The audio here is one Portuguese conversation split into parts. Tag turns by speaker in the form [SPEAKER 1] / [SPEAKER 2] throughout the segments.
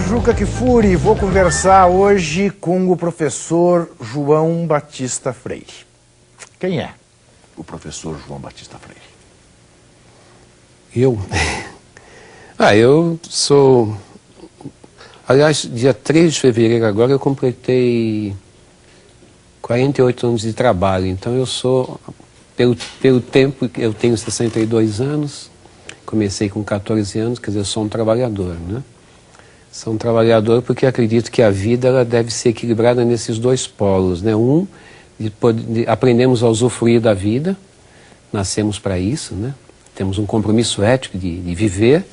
[SPEAKER 1] Juca Kfouri, vou conversar hoje com o professor João Batista Freire. Quem é o professor João Batista Freire?
[SPEAKER 2] Eu sou... Aliás, dia 3 de fevereiro agora eu completei 48 anos de trabalho. Então eu sou, pelo tempo que eu tenho 62 anos, comecei com 14 anos, quer dizer, eu sou um trabalhador, né? Sou um trabalhador porque acredito que a vida ela deve ser equilibrada nesses dois polos, né? Aprendemos a usufruir da vida, nascemos para isso, né? Temos um compromisso ético de viver,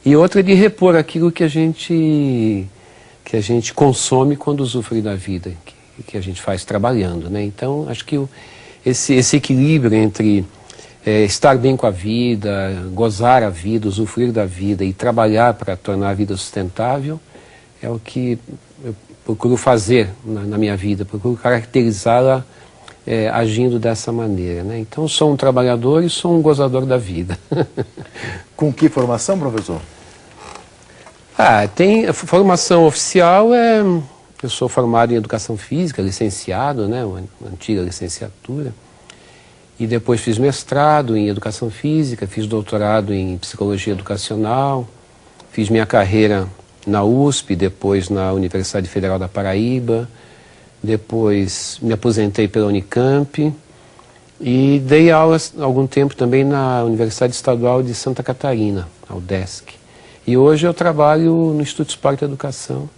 [SPEAKER 2] e outra de repor aquilo que a gente consome quando usufrui da vida, que a gente faz trabalhando, né? Então, acho que esse equilíbrio entre estar bem com a vida, gozar a vida, usufruir da vida e trabalhar para tornar a vida sustentável é o que eu procuro fazer na minha vida, procuro caracterizá-la agindo dessa maneira, né? Então, sou um trabalhador e sou um gozador da vida.
[SPEAKER 1] Com que formação, professor?
[SPEAKER 2] Tem a formação oficial, eu sou formado em Educação Física, licenciado, né? Uma antiga licenciatura. E depois fiz mestrado em Educação Física, fiz doutorado em Psicologia Educacional, fiz minha carreira na USP, depois na Universidade Federal da Paraíba, depois me aposentei pela Unicamp e dei aulas há algum tempo também na Universidade Estadual de Santa Catarina, a UDESC. E hoje eu trabalho no Instituto Esporte e Educação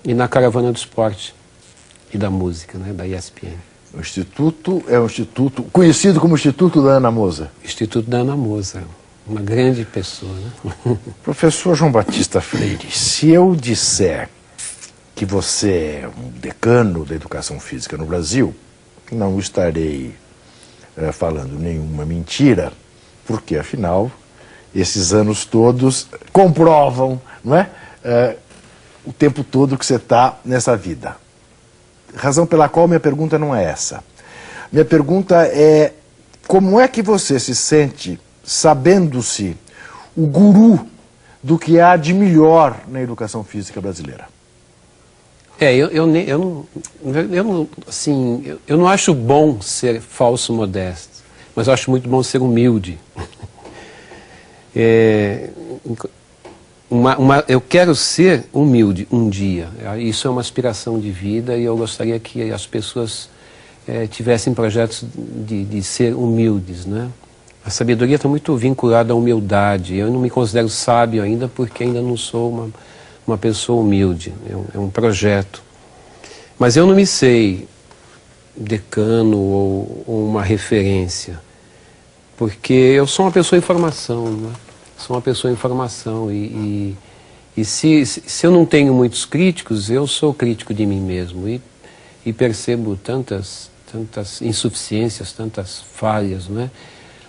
[SPEAKER 2] e na Caravana do Esporte e da Música, né, da ESPN.
[SPEAKER 1] O Instituto é um instituto conhecido como Instituto da Ana Moser.
[SPEAKER 2] Instituto da Ana Moser, uma grande pessoa, né?
[SPEAKER 1] Professor João Batista Freire, se eu disser que você é um decano da educação física no Brasil, não estarei falando nenhuma mentira, porque afinal esses anos todos comprovam, não é? O tempo todo que você está nessa vida. Razão pela qual minha pergunta não é essa. Minha pergunta é: como é que você se sente sabendo-se o guru do que há de melhor na educação física brasileira?
[SPEAKER 2] Eu não acho bom ser falso modesto, mas eu acho muito bom ser humilde. Eu quero ser humilde um dia. Isso é uma aspiração de vida e eu gostaria que as pessoas tivessem projetos de ser humildes, né? A sabedoria está muito vinculada à humildade. Eu não me considero sábio ainda porque ainda não sou uma pessoa humilde. É um projeto. Mas eu não me sei decano ou uma referência, porque eu sou uma pessoa em formação, né? Sou uma pessoa em formação e se eu não tenho muitos críticos, eu sou crítico de mim mesmo e percebo tantas insuficiências, tantas falhas, né?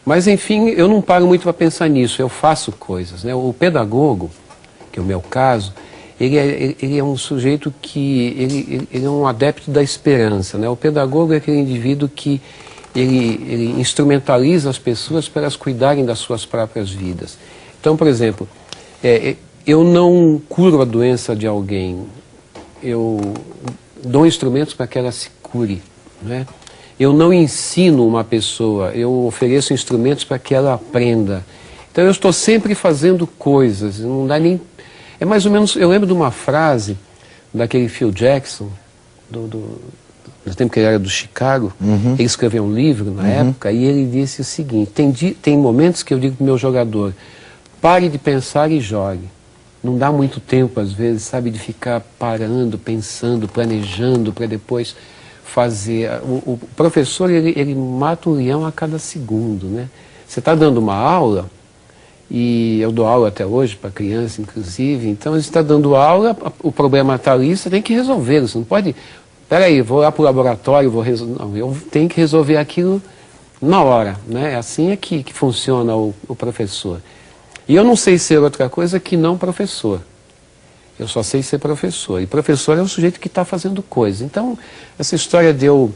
[SPEAKER 2] Mas enfim, eu não paro muito para pensar nisso, eu faço coisas, né? O pedagogo, que é o meu caso, ele é um sujeito que ele é um adepto da esperança, né? O pedagogo é aquele indivíduo que ele instrumentaliza as pessoas para elas cuidarem das suas próprias vidas. Então, por exemplo, eu não curo a doença de alguém, eu dou instrumentos para que ela se cure, né? Eu não ensino uma pessoa, eu ofereço instrumentos para que ela aprenda. Então eu estou sempre fazendo coisas, não dá nem... É mais ou menos, eu lembro de uma frase daquele Phil Jackson, no tempo que ele era do Chicago, ele escreveu um livro na época e ele disse o seguinte: tem momentos que eu digo para o meu jogador, pare de pensar e jogue. Não dá muito tempo, às vezes, sabe, de ficar parando, pensando, planejando para depois fazer. O professor, ele mata um leão a cada segundo, né? Você está dando uma aula, e eu dou aula até hoje para criança, inclusive, então você está dando aula, o problema está ali, você tem que resolver, você não pode... Peraí, vou lá para o laboratório, vou resolver... Não, eu tenho que resolver aquilo na hora, né? Assim é que funciona o professor. E eu não sei ser outra coisa que não professor. Eu só sei ser professor. E professor é o sujeito que está fazendo coisa. Então, essa história de eu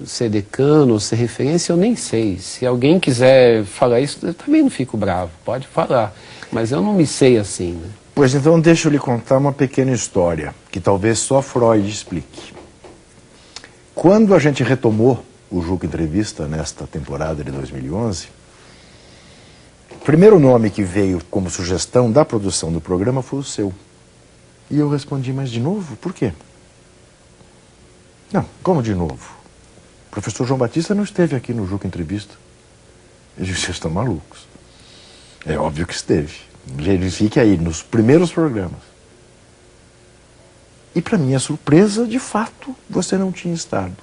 [SPEAKER 2] ser decano ou ser referência, eu nem sei. Se alguém quiser falar isso, eu também não fico bravo. Pode falar. Mas eu não me sei assim, né?
[SPEAKER 1] Pois então deixa eu lhe contar uma pequena história, que talvez só Freud explique. Quando a gente retomou o Juca Entrevista nesta temporada de 2011, o primeiro nome que veio como sugestão da produção do programa foi o seu. E eu respondi, mas de novo? Por quê? Não, como de novo? O professor João Batista não esteve aqui no Juca Entrevista. Eu disse, vocês estão malucos. É óbvio que esteve. Verifique aí, nos primeiros programas. E para minha surpresa, de fato, você não tinha estado.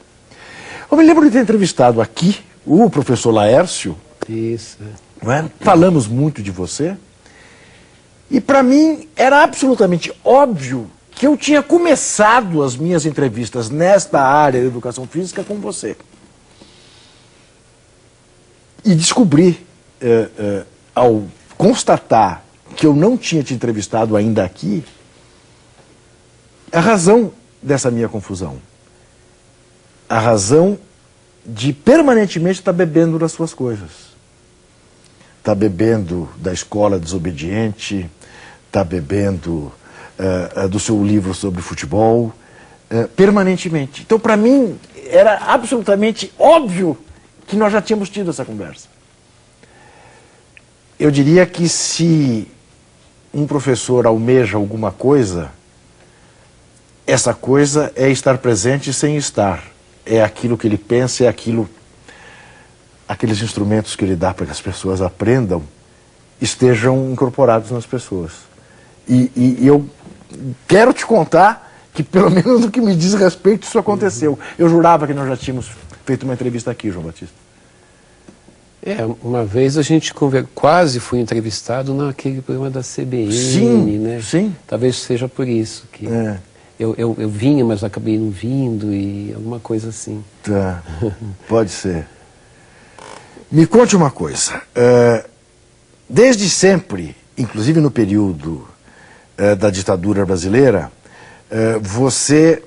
[SPEAKER 1] Eu me lembro de ter entrevistado aqui o professor Laércio.
[SPEAKER 2] Isso.
[SPEAKER 1] Não é? Falamos muito de você. E para mim era absolutamente óbvio que eu tinha começado as minhas entrevistas nesta área de educação física com você. E descobri, ao constatar que eu não tinha te entrevistado ainda aqui, a razão dessa minha confusão. A razão de permanentemente estar bebendo das suas coisas. Está bebendo da escola desobediente, está bebendo do seu livro sobre futebol, permanentemente. Então, para mim, era absolutamente óbvio que nós já tínhamos tido essa conversa. Eu diria que se um professor almeja alguma coisa, essa coisa é estar presente sem estar. É aquilo que ele pensa, é aqueles instrumentos que ele dá para que as pessoas aprendam, estejam incorporados nas pessoas. E eu quero te contar que, pelo menos no que me diz respeito, isso aconteceu. Eu jurava que nós já tínhamos feito uma entrevista aqui, João Batista.
[SPEAKER 2] Uma vez a gente quase foi entrevistado naquele programa da CBN,
[SPEAKER 1] sim,
[SPEAKER 2] né?
[SPEAKER 1] Sim.
[SPEAKER 2] Talvez seja por isso que eu vinha, mas acabei não vindo e alguma coisa assim.
[SPEAKER 1] Tá, pode ser. Me conte uma coisa. Desde sempre, inclusive no período da ditadura brasileira, você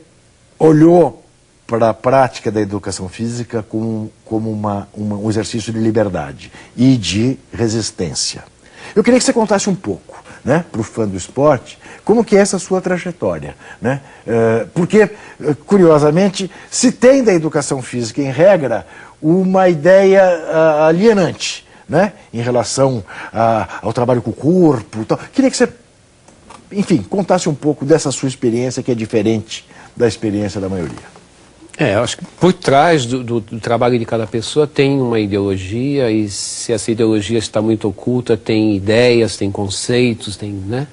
[SPEAKER 1] olhou para a prática da educação física como um exercício de liberdade e de resistência. Eu queria que você contasse um pouco, né, para o fã do esporte, como que é essa sua trajetória, né? Porque, curiosamente, se tem da educação física, em regra, uma ideia alienante, né, em relação ao trabalho com o corpo. Tal. Queria que você, enfim, contasse um pouco dessa sua experiência, que é diferente da experiência da maioria.
[SPEAKER 2] Eu acho que por trás do trabalho de cada pessoa tem uma ideologia, e se essa ideologia está muito oculta, tem ideias, tem conceitos, né?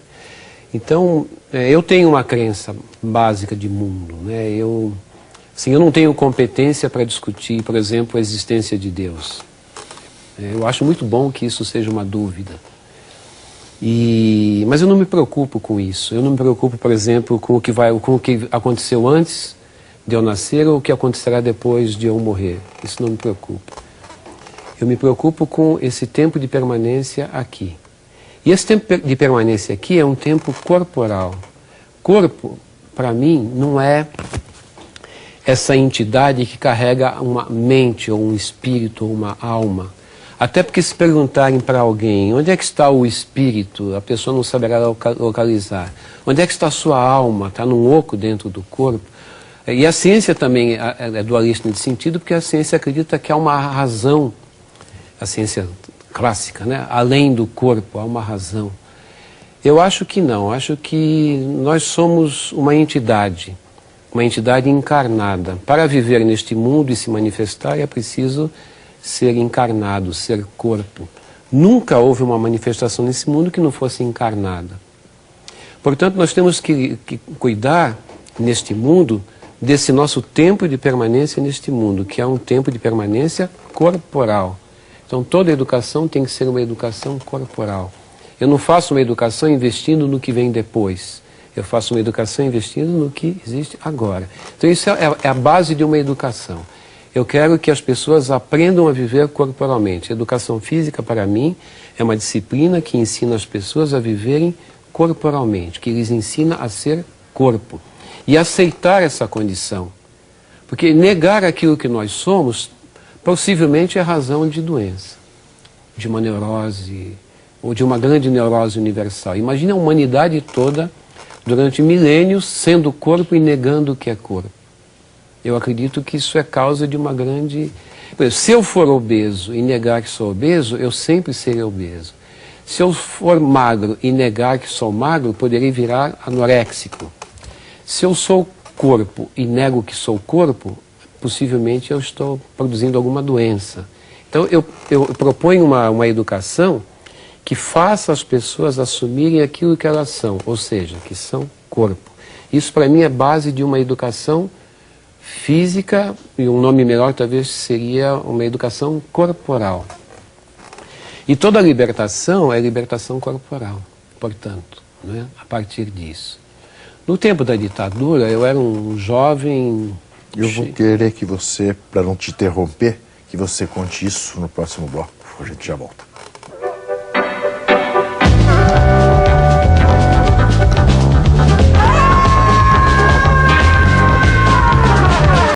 [SPEAKER 2] Então, eu tenho uma crença básica de mundo, né? Eu não tenho competência para discutir, por exemplo, a existência de Deus. Eu acho muito bom que isso seja uma dúvida. Mas eu não me preocupo com isso. Eu não me preocupo, por exemplo, com o que aconteceu antes de eu nascer ou o que acontecerá depois de eu morrer. Isso não me preocupa. Eu me preocupo com esse tempo de permanência aqui. E esse tempo de permanência aqui é um tempo corporal. Corpo, para mim, não é essa entidade que carrega uma mente, ou um espírito, ou uma alma. Até porque se perguntarem para alguém, onde é que está o espírito, a pessoa não saberá localizar. Onde é que está a sua alma? Está num oco dentro do corpo? E a ciência também é dualista nesse sentido, porque a ciência acredita que há uma razão, a ciência clássica, né? Além do corpo, há uma razão. Eu acho que não, acho que nós somos uma entidade encarnada. Para viver neste mundo e se manifestar é preciso ser encarnado, ser corpo. Nunca houve uma manifestação nesse mundo que não fosse encarnada. Portanto, nós temos que cuidar neste mundo desse nosso tempo de permanência neste mundo, que é um tempo de permanência corporal. Então, toda educação tem que ser uma educação corporal. Eu não faço uma educação investindo no que vem depois. Eu faço uma educação investindo no que existe agora. Então, isso é a base de uma educação. Eu quero que as pessoas aprendam a viver corporalmente. A educação física, para mim, é uma disciplina que ensina as pessoas a viverem corporalmente, que lhes ensina a ser corpo. E aceitar essa condição. Porque negar aquilo que nós somos, possivelmente é razão de doença. De uma neurose, ou de uma grande neurose universal. Imagine a humanidade toda, durante milênios, sendo corpo e negando o que é corpo. Eu acredito que isso é causa de uma grande... Por exemplo, se eu for obeso e negar que sou obeso, eu sempre serei obeso. Se eu for magro e negar que sou magro, poderei virar anoréxico. Se eu sou corpo e nego que sou corpo, possivelmente eu estou produzindo alguma doença. Então eu proponho uma educação que faça as pessoas assumirem aquilo que elas são, ou seja, que são corpo. Isso para mim é base de uma educação física, e um nome melhor talvez seria uma educação corporal. E toda libertação é libertação corporal, portanto, né, a partir disso. No tempo da ditadura, eu era um jovem...
[SPEAKER 1] Eu vou querer que você, para não te interromper, que você conte isso no próximo bloco. A gente já volta.